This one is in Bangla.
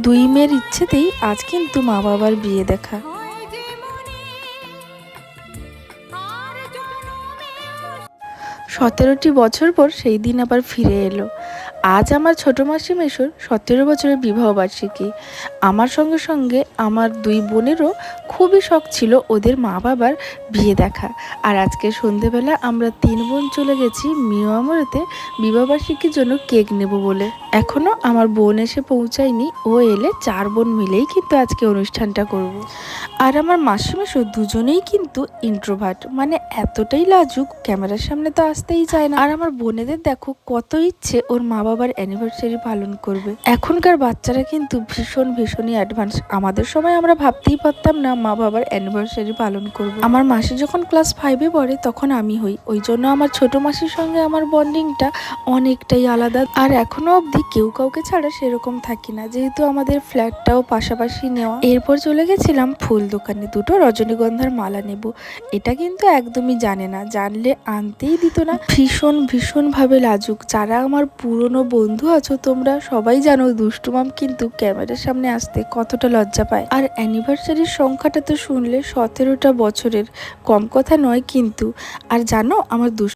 দুই মেয়ের ইচ্ছেতেই আজ কিন্তু মা বাবার বিয়ে দেখা। সতেরোটি বছর পর সেই দিন আবার ফিরে এলো। আজ আমার ছোট মাসি মেশোর 17 বছরের বিবাহবার্ষিকী। আমার সঙ্গে সঙ্গে আমার দুই বোনেরও খুবই শখ ছিল ওদের মা বাবার বিয়ে দেখা। আর আজকে সন্ধেবেলা আমরা 3 বোন চলে গেছি মিয়ামরেতে বিবাহবার্ষিকীর জন্য কেক নেব বলে। এখনও আমার বোন এসে পৌঁছায়নি, ও এলে 4 বোন মিলেই কিন্তু আজকে অনুষ্ঠানটা করব। আর আমার মাসি মেশো দুজনেই কিন্তু ইন্ট্রোভার্ট, মানে এতটাই লাজুক, ক্যামেরার সামনে তো আসতেই চায় না। আর আমার বোনেদের দেখো কত ইচ্ছে ওর মা বাবার অ্যানিভার্সারি পালন করবে। এখনকার বাচ্চারা কিন্তু ভীষণই অ্যাডভান্স। আমাদের সময় আমরা ভাবতেই পারতাম না মা বাবার অ্যানিভার্সারি পালন করব। আমার মাসি যখন ক্লাস 5-এ পড়ে তখন আমি হই, ওই জন্য আমার ছোট মাসির সঙ্গে আমার বন্ডিংটা অনেকটাই আলাদা। আর এখনো অবধি কেউ কাউকে ছাড়া সেরকম থাকি না, যেহেতু আমাদের ফ্ল্যাটটাও পাশাপাশি নেওয়া। এরপর চলে গেছিলাম ফুল দোকানে, দুটো রজনীগন্ধার মালা নেব। এটা কিন্তু একদমই জানে না, জানলে আনতেই দিত না। ভীষণ ভাবে লাজুক। যারা আমার পুরনো বন্ধু আছো তোমরা সবাই জানো দুষ্টু মাম কিন্তু ক্যামেরার সামনে আসতে কতটা লজ্জা পায়। আর অ্যানিভার্সারির সংখ্যাটা তো শুনলে 17টা বছরের, কম কথা নয় কিন্তু। আর জানো আমার